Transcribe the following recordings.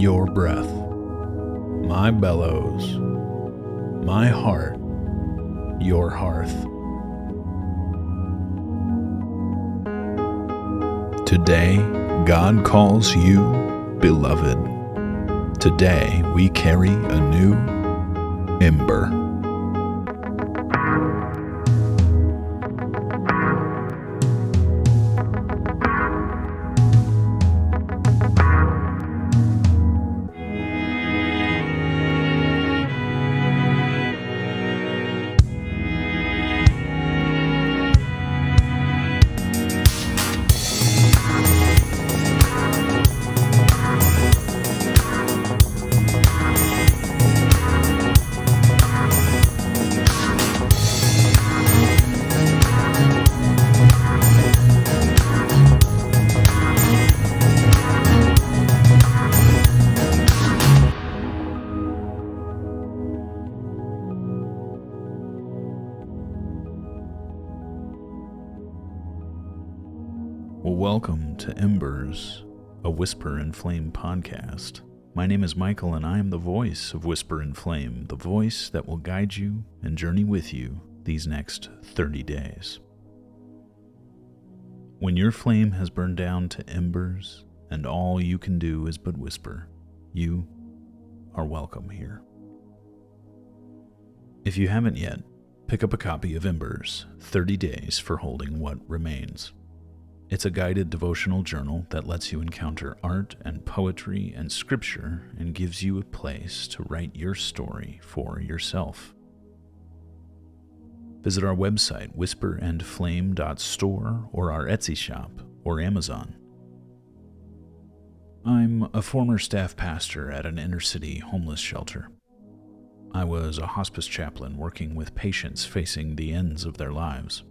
your breath, my bellows, my heart, your hearth. Today, God calls you beloved. Today, we carry a new Ember. Well, welcome to Embers, a Whisper and Flame podcast. My name is Michael, and I am the voice of Whisper and Flame, the voice that will guide you and journey with you these next 30 days. When your flame has burned down to embers, and all you can do is but whisper, you are welcome here. If you haven't yet, pick up a copy of Embers, 30 Days for Holding What Remains. It's a guided devotional journal that lets you encounter art and poetry and scripture and gives you a place to write your story for yourself. Visit our website, whisperandflame.store, or our Etsy shop, or Amazon. I'm a former staff pastor at an inner-city homeless shelter. I was a hospice chaplain working with patients facing the ends of their lives.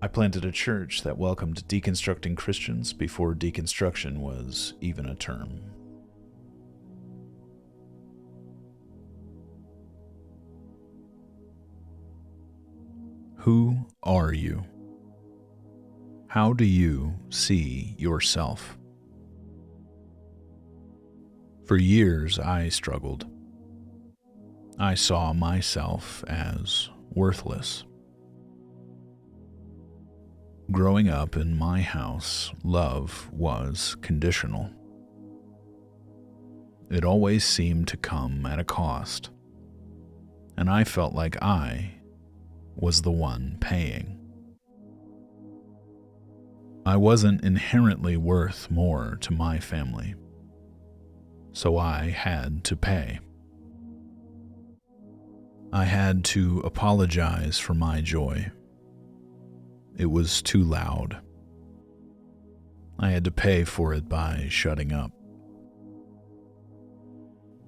I planted a church that welcomed deconstructing Christians before deconstruction was even a term. Who are you? How do you see yourself? For years, I struggled. I saw myself as worthless. Growing up in my house, love was conditional. It always seemed to come at a cost, and I felt like I was the one paying. I wasn't inherently worth more to my family, so I had to pay. I had to apologize for my joy. It was too loud. I had to pay for it by shutting up.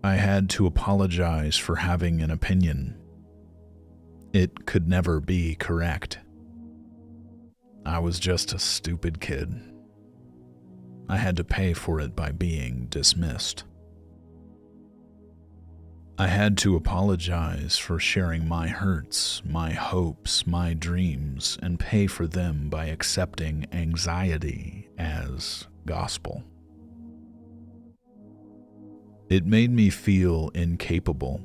I had to apologize for having an opinion. It could never be correct. I was just a stupid kid. I had to pay for it by being dismissed. I had to apologize for sharing my hurts, my hopes, my dreams, and pay for them by accepting anxiety as gospel. It made me feel incapable,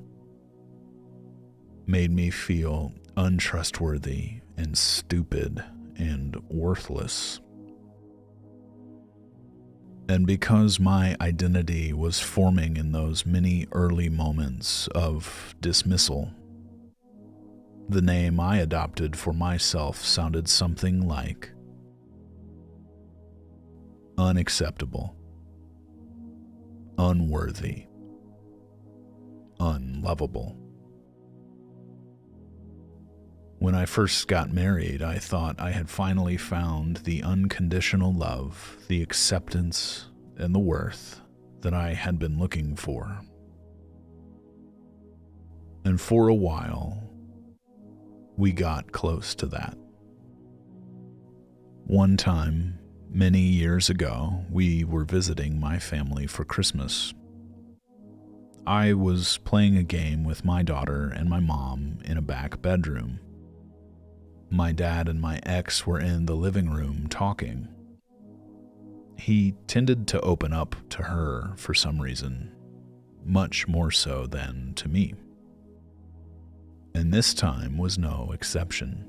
made me feel untrustworthy and stupid and worthless. And because my identity was forming in those many early moments of dismissal, the name I adopted for myself sounded something like unacceptable, unworthy, unlovable. When I first got married, I thought I had finally found the unconditional love, the acceptance, and the worth that I had been looking for. And for a while, we got close to that. One time, many years ago, we were visiting my family for Christmas. I was playing a game with my daughter and my mom in a back bedroom. My dad and my ex were in the living room talking. he tended to open up to her for some reason, much more so than to me. And this time was no exception.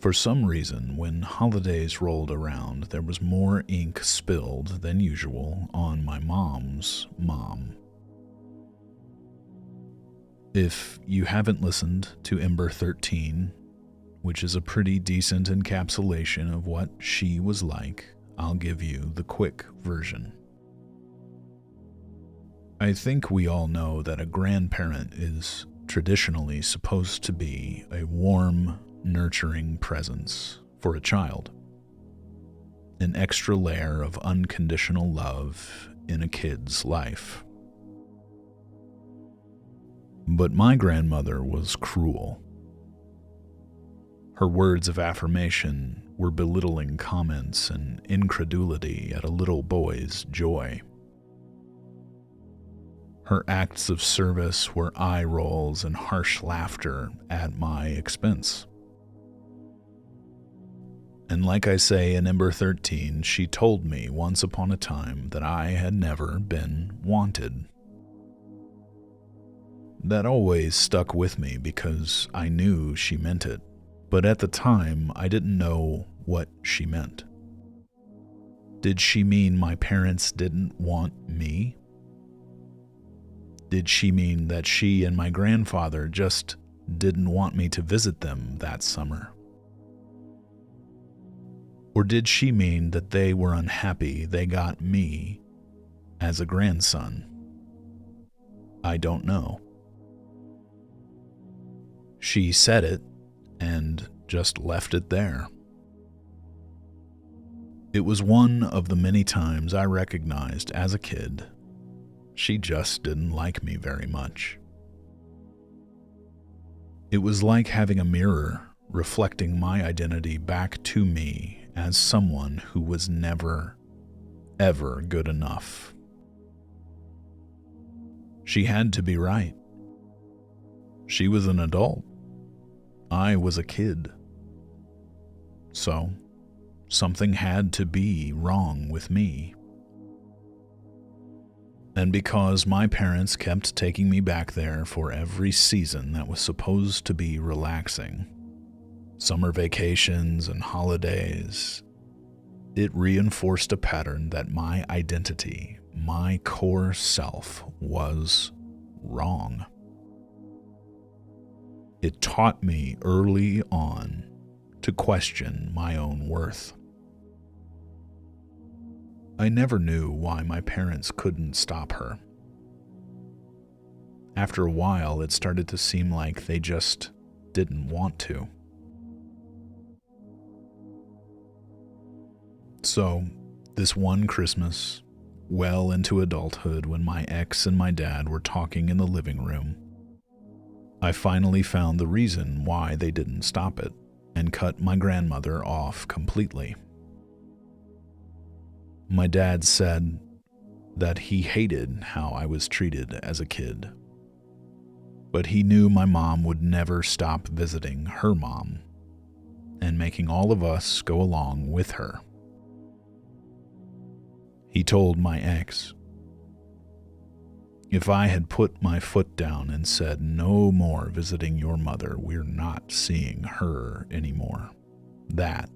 For some reason, when holidays rolled around, there was more ink spilled than usual on my mom's mom. If you haven't listened to Ember 13, which is a pretty decent encapsulation of what she was like, I'll give you the quick version. I think we all know that a grandparent is traditionally supposed to be a warm, nurturing presence for a child. An extra layer of unconditional love in a kid's life. But my grandmother was cruel. Her words of affirmation were belittling comments and incredulity at a little boy's joy. Her acts of service were eye rolls and harsh laughter at my expense. And like I say in Ember 13, she told me once upon a time that I had never been wanted. That always stuck with me because I knew she meant it, but at the time I didn't know what she meant. Did she mean my parents didn't want me? Did she mean that she and my grandfather just didn't want me to visit them that summer? Or did she mean that they were unhappy they got me as a grandson? I don't know. She said it and just left it there. It was one of the many times I recognized as a kid she just didn't like me very much. It was like having a mirror reflecting my identity back to me as someone who was never, ever good enough. She had to be right. She was an adult. I was a kid. So, something had to be wrong with me. And because my parents kept taking me back there for every season that was supposed to be relaxing, summer vacations and holidays, it reinforced a pattern that my identity, my core self, was wrong. It taught me early on to question my own worth. I never knew why my parents couldn't stop her. After a while, it started to seem like they just didn't want to. So, this one Christmas, well into adulthood, when my ex and my dad were talking in the living room, I finally found the reason why they didn't stop it and cut my grandmother off completely. My dad said that he hated how I was treated as a kid, but he knew my mom would never stop visiting her mom and making all of us go along with her. He told my ex, if I had put my foot down and said, no more visiting your mother, we're not seeing her anymore, that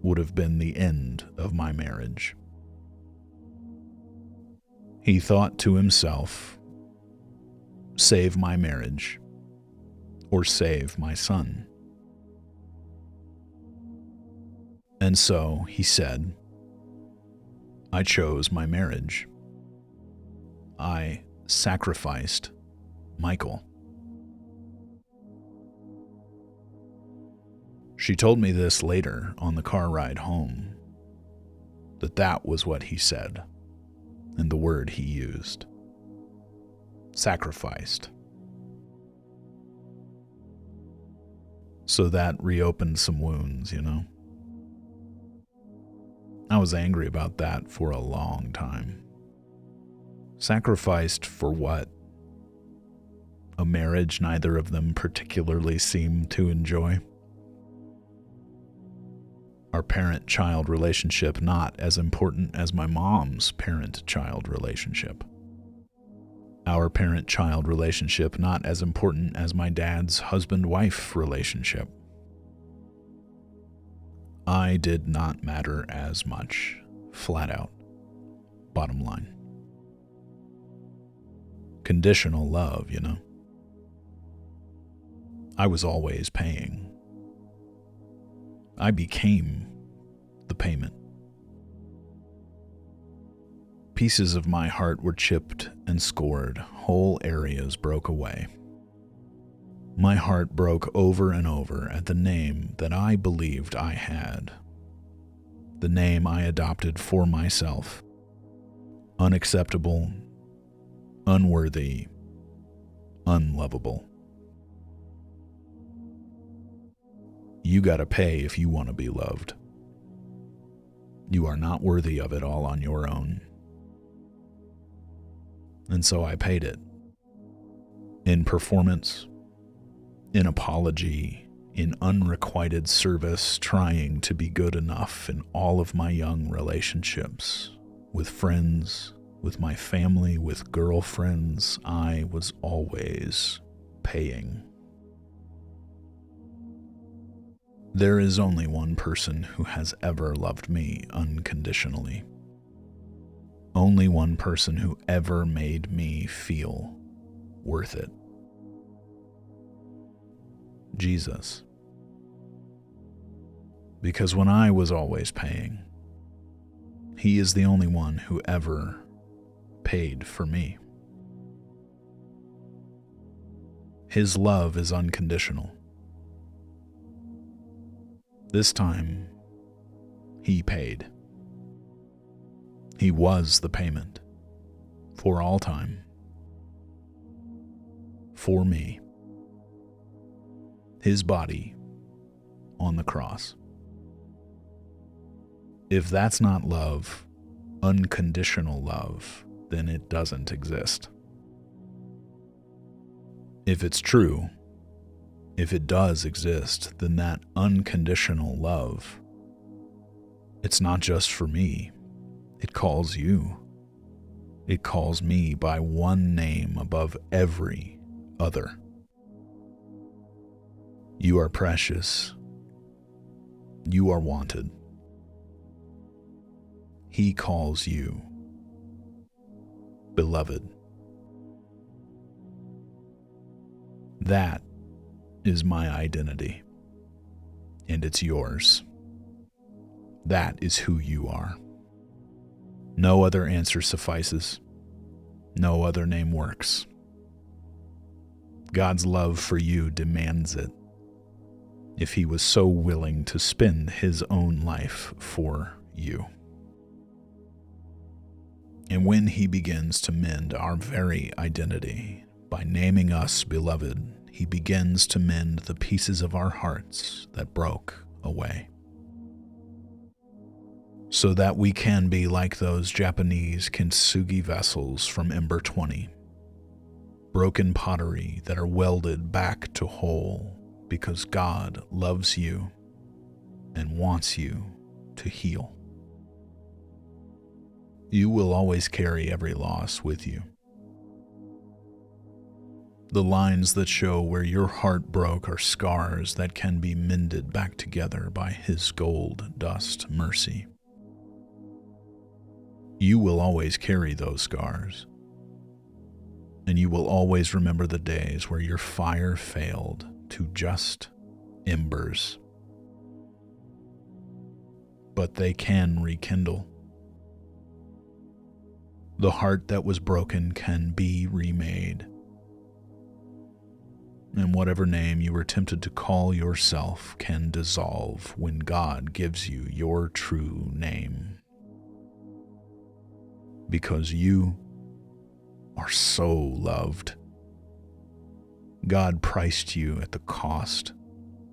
would have been the end of my marriage. He thought to himself, save my marriage or save my son. And so he said, I chose my marriage. I sacrificed Michael. She told me this later on the car ride home, that was what he said, and the word he used. Sacrificed. So that reopened some wounds, you know? I was angry about that for a long time. Sacrificed for what? A marriage neither of them particularly seemed to enjoy. Our parent-child relationship not as important as my mom's parent-child relationship. Our parent-child relationship not as important as my dad's husband-wife relationship. I did not matter as much, flat out. Bottom line. Conditional love, you know. I was always paying. I became the payment. Pieces of my heart were chipped and scored. Whole areas broke away. My heart broke over and over at the name that I believed I had. The name I adopted for myself. Unacceptable, unworthy, unlovable. You gotta pay if you want to be loved. You are not worthy of it all on your own. And so I paid it. In performance, in apology, in unrequited service, trying to be good enough in all of my young relationships, with friends, with my family, with girlfriends, I was always paying. There is only one person who has ever loved me unconditionally. Only one person who ever made me feel worth it. Jesus. Because when I was always paying, he is the only one who ever paid for me. His love is unconditional. This time, he paid. He was the payment for all time. For me. His body on the cross. If that's not love, unconditional love, then it doesn't exist. If it's true, if it does exist, then that unconditional love, it's not just for me. It calls you. It calls me by one name above every other. You are precious. You are wanted. He calls you beloved. That is my identity, and it's yours. That is who you are. No other answer suffices. No other name works. God's love for you demands it. If he was so willing to spend his own life for you. And when he begins to mend our very identity by naming us beloved, he begins to mend the pieces of our hearts that broke away. So that we can be like those Japanese kintsugi vessels from Ember 20, broken pottery that are welded back to whole because God loves you and wants you to heal. You will always carry every loss with you. The lines that show where your heart broke are scars that can be mended back together by his gold dust mercy. You will always carry those scars, and you will always remember the days where your fire failed to just embers. But they can rekindle. The heart that was broken can be remade. And whatever name you were tempted to call yourself can dissolve when God gives you your true name. Because you are so loved. God priced you at the cost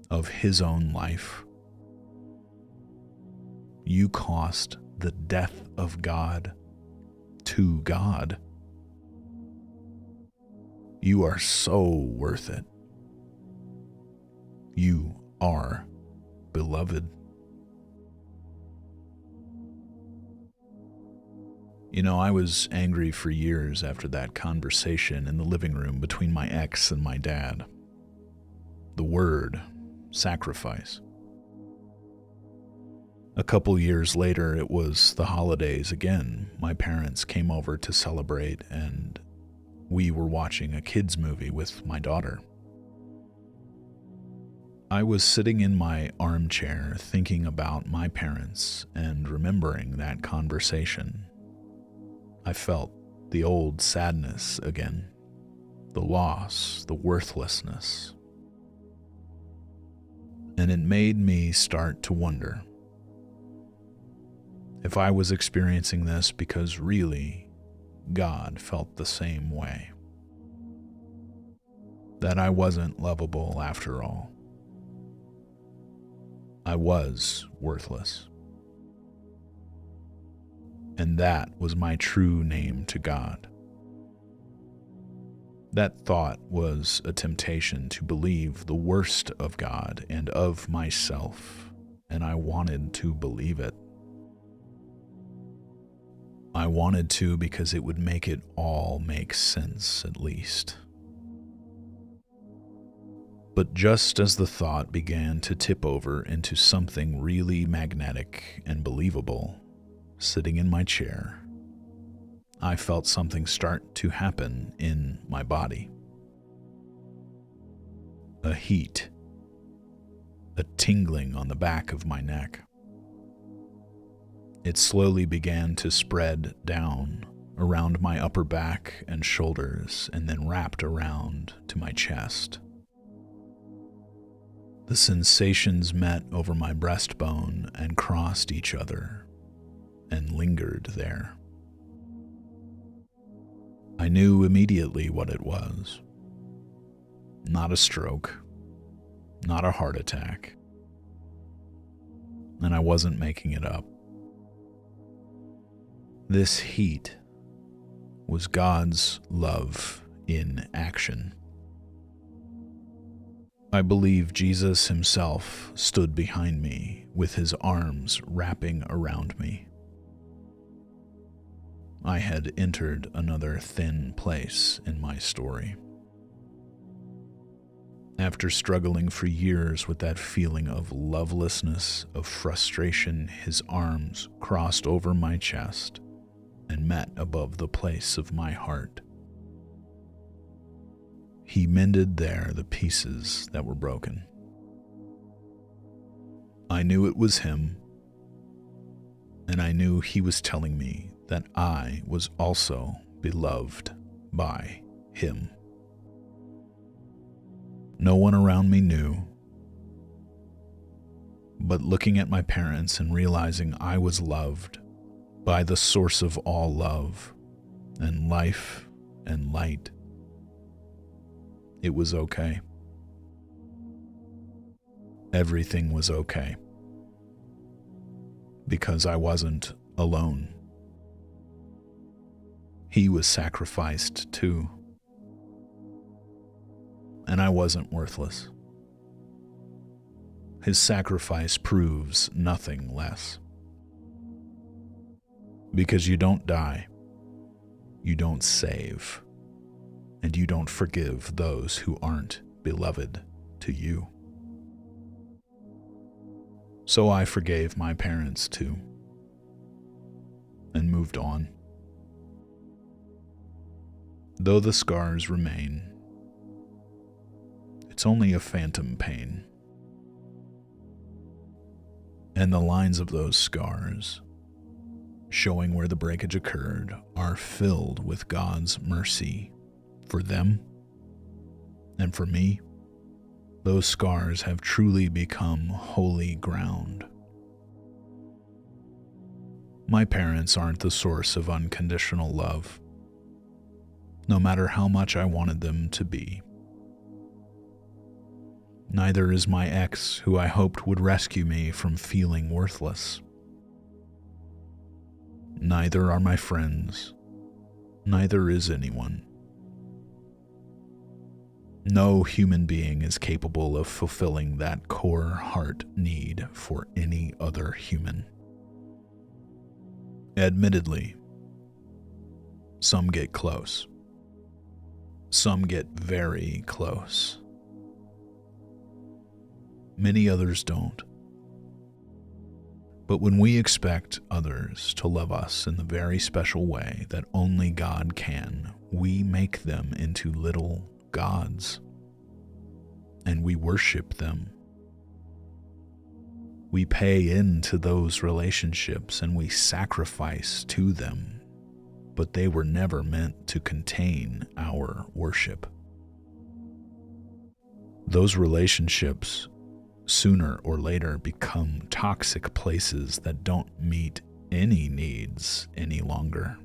of his own life. You cost the death of God to God. You are so worth it. You are beloved. I was angry for years after that conversation in the living room between my ex and my dad. The word, sacrifice. A couple years later, it was the holidays again. My parents came over to celebrate, and we were watching a kids' movie with my daughter. I was sitting in my armchair thinking about my parents and remembering that conversation. I felt the old sadness again, the loss, the worthlessness. And it made me start to wonder if I was experiencing this because really God felt the same way. That I wasn't lovable after all. I was worthless. And that was my true name to God. That thought was a temptation to believe the worst of God and of myself, and I wanted to believe it. I wanted to because it would make it all make sense, at least. But just as the thought began to tip over into something really magnetic and believable, sitting in my chair, I felt something start to happen in my body. A heat, a tingling on the back of my neck. It slowly began to spread down around my upper back and shoulders and then wrapped around to my chest. The sensations met over my breastbone and crossed each other and lingered there. I knew immediately what it was. Not a stroke, not a heart attack, and I wasn't making it up. This heat was God's love in action. I believe Jesus himself stood behind me with his arms wrapping around me. I had entered another thin place in my story. After struggling for years with that feeling of lovelessness, of frustration, his arms crossed over my chest and met above the place of my heart. He mended there the pieces that were broken. I knew it was him, and I knew he was telling me that I was also beloved by him. No one around me knew, but looking at my parents and realizing I was loved by the source of all love and life and light, it was okay. Everything was okay. Because I wasn't alone. He was sacrificed too. And I wasn't worthless. His sacrifice proves nothing less. Because you don't die, you don't save, and you don't forgive those who aren't beloved to you. So I forgave my parents too, and moved on. Though the scars remain, it's only a phantom pain. And the lines of those scars, showing where the breakage occurred, are filled with God's mercy for them and for me. Those scars have truly become holy ground. My parents aren't the source of unconditional love, no matter how much I wanted them to be. Neither is my ex, who I hoped would rescue me from feeling worthless. Neither are my friends. Neither is anyone. No human being is capable of fulfilling that core heart need for any other human. Admittedly, Some get close. Some get very close. Many others don't. But when we expect others to love us in the very special way that only God can, we make them into little gods, and we worship them. We pay into those relationships and we sacrifice to them, but they were never meant to contain our worship. Those relationships sooner or later become toxic places that don't meet any needs any longer.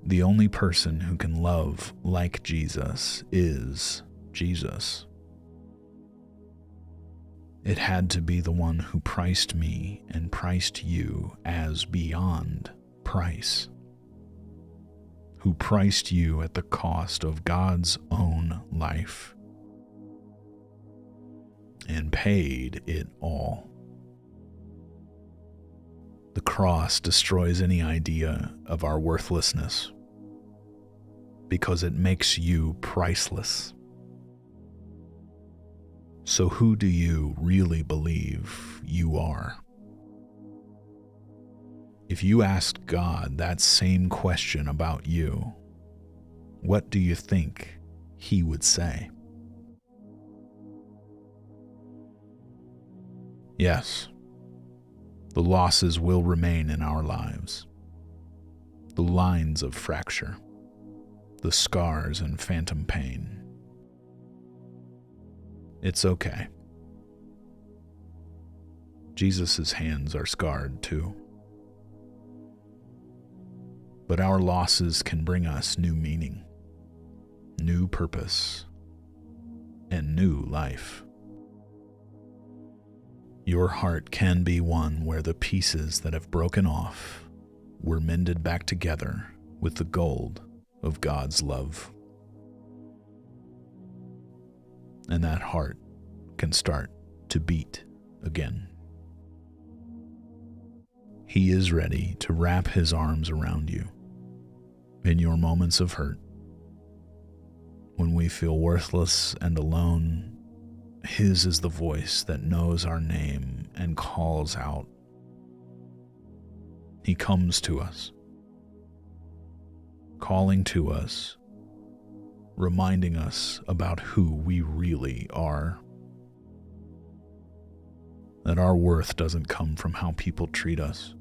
The only person who can love like Jesus is Jesus. It had to be the one who priced me and priced you as beyond price, who priced you at the cost of God's own life and paid it all. The cross destroys any idea of our worthlessness because it makes you priceless. So who do you really believe you are? If you asked God that same question about you, what do you think He would say? Yes, the losses will remain in our lives. The lines of fracture, the scars and phantom pain. It's okay. Jesus' hands are scarred too. But our losses can bring us new meaning, new purpose, and new life. Your heart can be one where the pieces that have broken off were mended back together with the gold of God's love. And that heart can start to beat again. He is ready to wrap His arms around you in your moments of hurt. When we feel worthless and alone, His is the voice that knows our name and calls out. He comes to us, calling to us, reminding us about who we really are. That our worth doesn't come from how people treat us,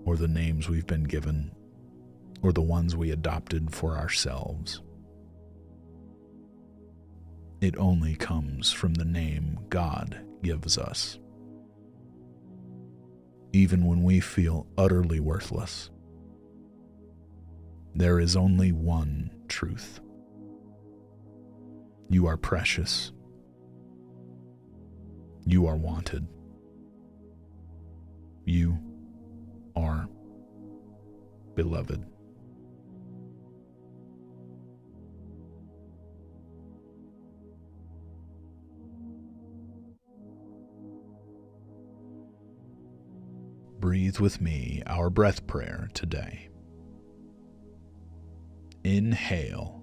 or the names we've been given, or the ones we adopted for ourselves. It only comes from the name God gives us. Even when we feel utterly worthless, there is only one truth. You are precious. You are wanted. You are beloved. Breathe with me our breath prayer today. Inhale.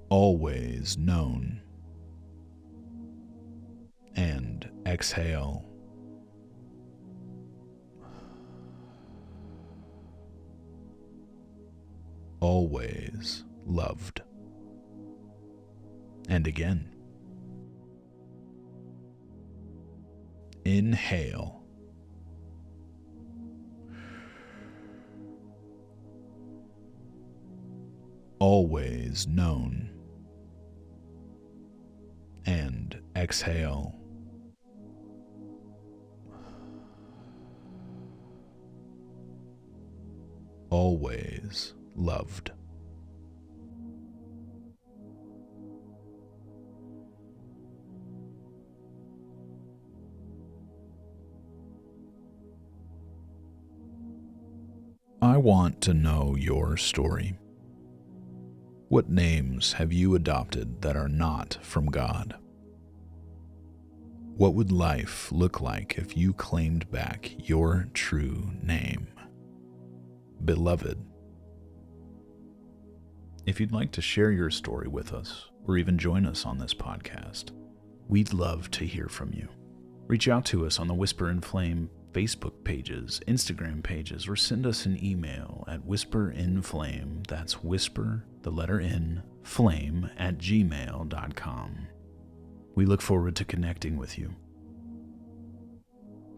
Always known. And exhale. Always loved. And again. Inhale. Always known. And exhale. Always loved. I want to know your story. What names have you adopted that are not from God? What would life look like if you claimed back your true name? Beloved. If you'd like to share your story with us, or even join us on this podcast, we'd love to hear from you. Reach out to us on the Whisper and Flame Facebook pages, Instagram pages, or send us an email at whisperinflame, that's whisper, the letter N, flame, @gmail.com. We look forward to connecting with you.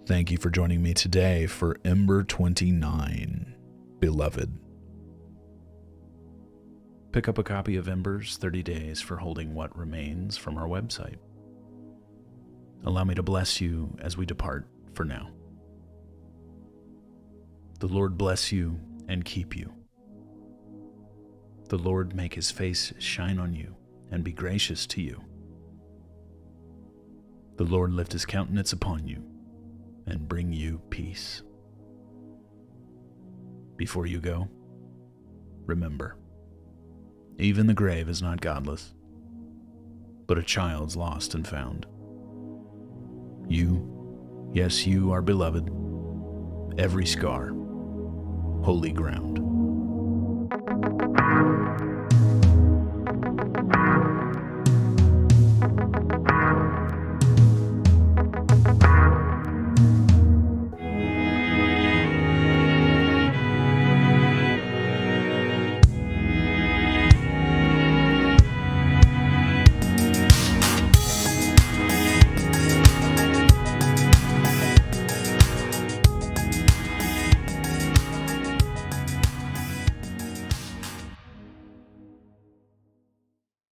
Thank you for joining me today for Ember 29, Beloved. Pick up a copy of Ember's 30 Days for Holding What Remains from our website. Allow me to bless you as we depart for now. The Lord bless you and keep you. The Lord make his face shine on you and be gracious to you. The Lord lift his countenance upon you and bring you peace. Before you go, remember, even the grave is not godless, but a child's lost and found. You, yes, you are beloved, every scar, holy ground.